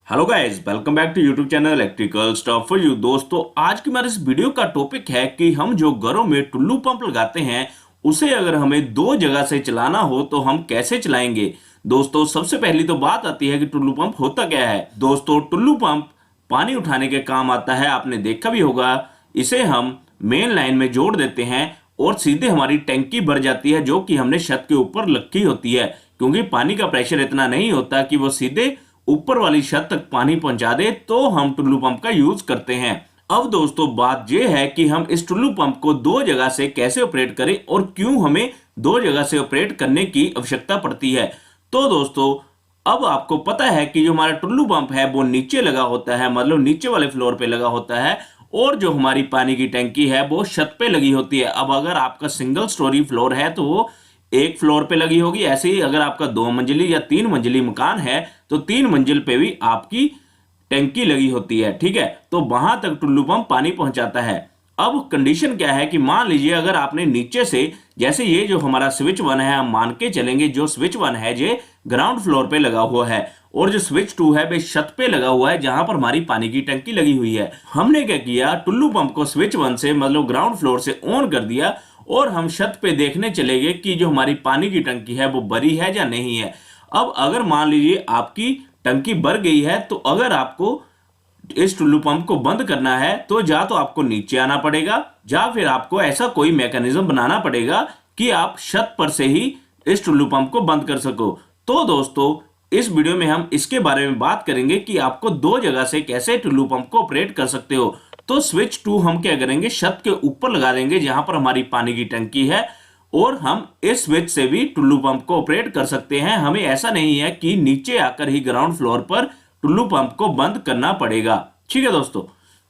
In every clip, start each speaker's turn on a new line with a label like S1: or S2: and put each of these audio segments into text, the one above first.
S1: Hello guys, welcome back to YouTube channel electrical stuff for you. दोस्तों, आज की हमारे इस वीडियो का टॉपिक है कि हम जो घरों में टुल्लू पंप लगाते हैं उसे अगर हमें दो जगह से चलाना हो तो हम कैसे चलाएंगे। दोस्तों, सबसे पहली तो बात आती है कि टुल्लू पंप होता क्या है। दोस्तों, टुल्लू पंप पानी उठाने के काम आता है, आपने देखा भी होगा। इसे हम मेन लाइन में जोड़ देते हैं और सीधे हमारी टैंकी भर जाती है जो कि हमने छत के ऊपर रखी होती है, क्योंकि पानी का प्रेशर इतना नहीं होता कि वो सीधे ऊपर वाली छत तक पानी पहुंचा दे, तो हम टुल्लू पंप का यूज करते हैं। अब दोस्तों, बात यह है कि हम इस टुल्लू पंप को दो जगह से कैसे ऑपरेट करें और क्यों हमें दो जगह से ऑपरेट करने की आवश्यकता पड़ती है। तो दोस्तों, अब आपको पता है कि जो हमारा टुल्लू पंप है वो नीचे लगा होता है, मतलब नीचे वाले फ्लोर पे लगा होता है, और जो हमारी पानी की टंकी है वो छत पे लगी होती है। अब अगर आपका सिंगल स्टोरी फ्लोर है तो वो एक फ्लोर पे लगी होगी। ऐसे ही अगर आपका 2 मंजिली या 3 मंजिली मकान है तो 3 मंजिल पे भी आपकी टंकी लगी होती है, ठीक है। तो वहां तक टुल्लू पंप पानी पहुंचाता है। अब कंडीशन क्या है कि मान लीजिए अगर आपने नीचे से, जैसे ये जो हमारा स्विच 1 है, हम मान के चलेंगे जो स्विच 1 है ये ग्राउंड फ्लोर पे लगा हुआ है और जो स्विच 2 है वे छत पे लगा हुआ है जहां पर हमारी पानी की टंकी लगी हुई है। हमने क्या किया, टुल्लू पंप को स्विच 1 से मतलब ग्राउंड फ्लोर से ऑन कर दिया और हम छत पे देखने चले गए कि जो हमारी पानी की टंकी है वो भरी है या नहीं है। अब अगर मान लीजिए आपकी टंकी भर गई है तो अगर आपको इस टुल्लू पंप को बंद करना है तो या तो आपको नीचे आना पड़ेगा या फिर आपको ऐसा कोई मैकेनिज्म बनाना पड़ेगा कि आप छत पर से ही इस टुल्लू पंप को बंद कर सको। तो दोस्तों, इस वीडियो में हम इसके बारे में बात करेंगे कि आपको दो जगह से कैसे टुल्लू पंप को ऑपरेट कर सकते हो। तो स्विच 2 हम क्या करेंगे, छत के ऊपर लगा देंगे जहां पर हमारी पानी की टंकी है, और हम इस स्विच से भी टुल्लू पंप को ऑपरेट कर सकते हैं। हमें ऐसा नहीं है कि नीचे आकर ही ग्राउंड फ्लोर पर टुल्लू पंप को बंद करना पड़ेगा, ठीक है दोस्तों।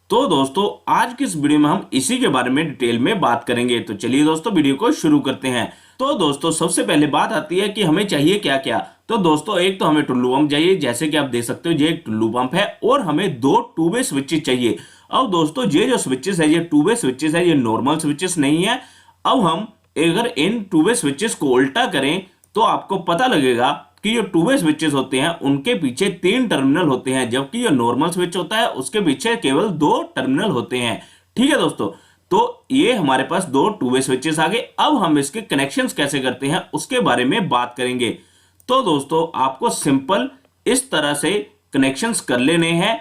S1: तो दोस्तों, आज की इस वीडियो में हम इसी के बारे में डिटेल में बात करेंगे। तो चलिए दोस्तों, वीडियो को शुरू करते हैं। तो दोस्तों, सबसे पहले बात आती है कि हमें चाहिए क्या क्या। तो दोस्तों, एक तो हमें टुल्लू पंप चाहिए, जैसे कि आप देख सकते हो ये एक टुल्लू पंप है, और हमें दो टू वे स्विचेस चाहिए। अब दोस्तों, ये जो स्विचेस है ये टू वे स्विचेस है, ये नॉर्मल स्विचेस नहीं है। अब हम अगर इन टू वे स्विचेस को उल्टा करें तो आपको पता लगेगा कि जो टू वे स्विचेस होते हैं उनके पीछे 3 टर्मिनल होते हैं, जबकि जो नॉर्मल स्विच होता है उसके पीछे केवल 2 टर्मिनल होते हैं, ठीक है दोस्तों। तो ये हमारे पास 2 टू वे स्विचेस आ गए। अब हम इसके कनेक्शंस कैसे करते हैं उसके बारे में बात करेंगे। तो दोस्तों, आपको सिंपल इस तरह से कनेक्शंस कर लेने हैं।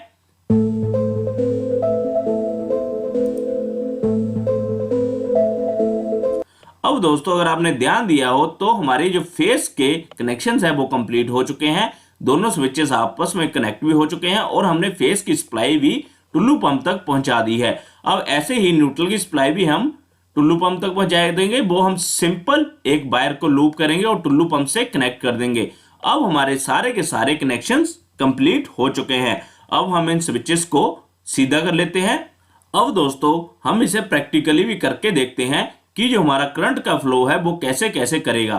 S1: अब दोस्तों, अगर आपने ध्यान दिया हो तो हमारे जो फेस के कनेक्शंस है वो कंप्लीट हो चुके हैं। दोनों स्विचेस आपस में कनेक्ट भी हो चुके हैं और हमने फेस की सप्लाई भी टुल्लू पंप तक पहुंचा दी है। अब ऐसे ही न्यूट्रल की सप्लाई भी हम टुल्लू पंप तक पहुंचा देंगे। वो हम सिंपल एक वायर को लूप करेंगे और टुल्लू पंप से कनेक्ट कर देंगे। अब हमारे सारे के सारे कनेक्शंस कंप्लीट हो चुके हैं। अब हम इन स्विचेस को सीधा कर लेते हैं। अब दोस्तों, हम इसे प्रैक्टिकली भी करके देखते हैं कि जो हमारा करंट का फ्लो है वो कैसे कैसे करेगा।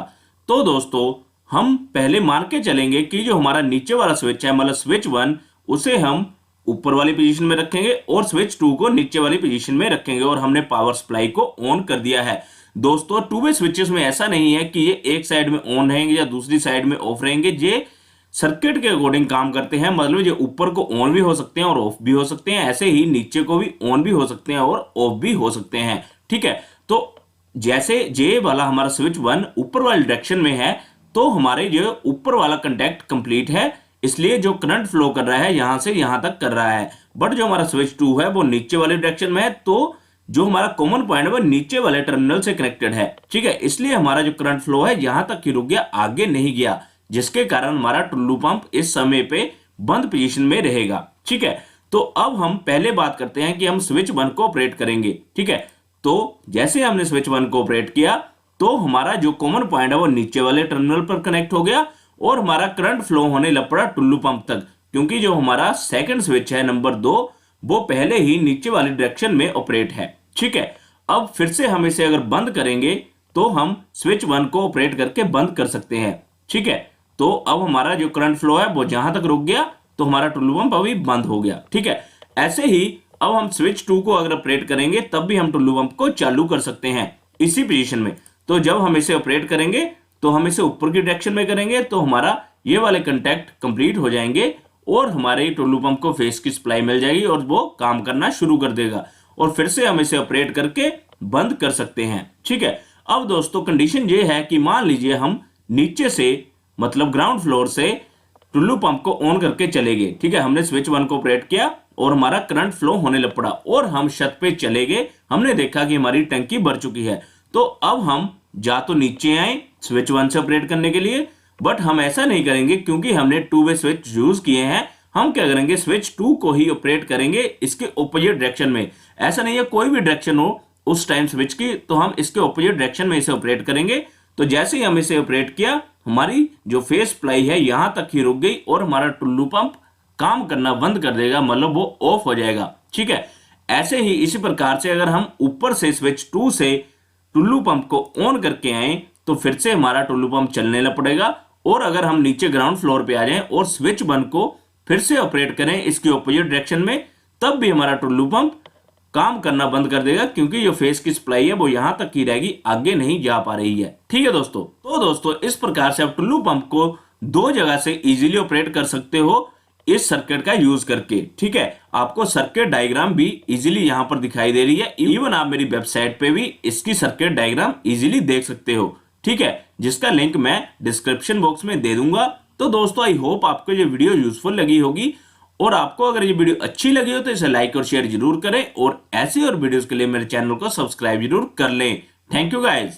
S1: तो दोस्तों, हम पहले मान के चलेंगे कि जो हमारा नीचे वाला स्विच है, मतलब स्विच 1, उसे हम ऊपर वाली पोजीशन में रखेंगे और स्विच 2 को नीचे वाली पोजीशन में रखेंगे, और हमने पावर सप्लाई को ऑन कर दिया है। दोस्तों, टू वे स्विचेस में ऐसा नहीं है कि ये एक साइड में ऑन रहेंगे या दूसरी साइड में ऑफ रहेंगे। ये सर्किट के अकॉर्डिंग काम करते हैं, मतलब ये ऊपर को ऑन भी हो सकते हैं और ऑफ भी हो सकते हैं, ऐसे ही नीचे को भी ऑन भी हो सकते हैं और ऑफ भी हो सकते हैं, ठीक है। तो जैसे जे वाला हमारा स्विच 1 ऊपर वाले डायरेक्शन में है तो हमारे जो ऊपर वाला कंटेक्ट कंप्लीट है, इसलिए जो करंट फ्लो कर रहा है यहां से यहां तक कर रहा है। बट जो हमारा स्विच 2 है वो नीचे वाले डायरेक्शन में है, तो जो हमारा कॉमन पॉइंट है वो नीचे वाले टर्मिनल से कनेक्टेड है, ठीक है। इसलिए हमारा जो करंट फ्लो है यहां तक ही रुक गया, आगे नहीं गया, जिसके कारण हमारा टुल्लू पंप इस समय पे बंद पोजीशन में रहेगा, ठीक है। तो अब हम पहले बात करते हैं कि हम स्विच 1 को ऑपरेट करेंगे, ठीक है। तो जैसे हमने स्विच 1 को ऑपरेट किया तो हमारा जो कॉमन पॉइंट है वो नीचे वाले टर्मिनल पर कनेक्ट हो गया और हमारा करंट फ्लो होने लग पड़ा टुल्लू पंप तक, क्योंकि जो हमारा सेकंड स्विच है नंबर 2 वो पहले ही नीचे वाली डायरेक्शन में ऑपरेट है, ठीक है। अब फिर से हम इसे अगर बंद करेंगे तो हम स्विच 1 को ऑपरेट करके बंद कर सकते हैं, ठीक है। तो अब हमारा जो करंट फ्लो है वो जहां तक रुक गया तो हमारा टुल्लू पंप अभी बंद हो गया, ठीक है। ऐसे ही अब हम स्विच 2 को अगर ऑपरेट करेंगे तब भी हम टुल्लू पंप को चालू कर सकते हैं इसी पोजीशन में। तो जब हम इसे ऑपरेट करेंगे तो हम इसे ऊपर की डायरेक्शन में करेंगे तो हमारा ये वाले कंटेक्ट कंप्लीट हो जाएंगे और हमारे टुल्लू पंप को फेस की सप्लाई मिल जाएगी और वो काम करना शुरू कर देगा और फिर से हम इसे ऑपरेट करके बंद कर सकते हैं। ठीक है, अब दोस्तों कंडीशन ये है कि मान लीजिए हम नीचे से मतलब ग्राउंड फ्लोर से टुल्लू पंप को ऑन करके चले गए। ठीक है, हमने स्विच 1 को ऑपरेट किया और हमारा करंट फ्लो होने लग पड़ा और हम छत पे चले गए। हमने देखा कि हमारी टंकी भर चुकी है। तो अब हम या तो नीचे आए स्विच 1 से ऑपरेट करने के लिए, बट हम ऐसा नहीं करेंगे क्योंकि हमने 2 वे स्विच यूज किए हैं। हम क्या करेंगे, स्विच 2 को ही ऑपरेट करेंगे इसके ऑपोजिट डायरेक्शन में। ऐसा नहीं है कोई भी डायरेक्शन हो उस टाइम स्विच की, तो हम इसके ऑपोजिट डायरेक्शन में इसे ऑपरेट करेंगे। तो जैसे ही हम इसे ऑपरेट किया, हमारी जो फेस सप्लाई है यहां तक ही रुक गई और हमारा टुल्लू पंप काम करना बंद कर देगा, मतलब वो ऑफ हो जाएगा। ठीक है, ऐसे ही इसी प्रकार से अगर हम ऊपर से स्विच 2 से टुल्लू पंप को ऑन करके आए तो फिर से हमारा टुल्लू पंप चलने लग पड़ेगा। और अगर हम नीचे ग्राउंड फ्लोर पे आ जाएं और स्विच 1 को फिर से ऑपरेट करें इसकी ऑपोजिट डायरेक्शन में, तब भी हमारा टुल्लू पंप काम करना बंद कर देगा क्योंकि जो फेस की सप्लाई है वो यहां तक ही रहेगी, आगे नहीं जा पा रही है। ठीक है दोस्तों, तो दोस्तों इस प्रकार से आप टुल्लू पंप को 2 जगह से इजीली ऑपरेट कर सकते हो इस सर्किट का यूज करके। ठीक है, आपको सर्किट डायग्राम भी इजीली यहां पर दिखाई दे रही है। इवन आप मेरी वेबसाइट पे भी इसकी सर्किट डायग्राम इजीली देख सकते हो। ठीक है, जिसका लिंक मैं डिस्क्रिप्शन बॉक्स में दे दूंगा। तो दोस्तों आई होप आपको ये वीडियो यूजफुल लगी होगी और आपको अगर ये वीडियो अच्छी लगी हो तो इसे लाइक और शेयर जरूर करें और ऐसे और वीडियोस के लिए मेरे चैनल को सब्सक्राइब जरूर कर लें। Thank you guys.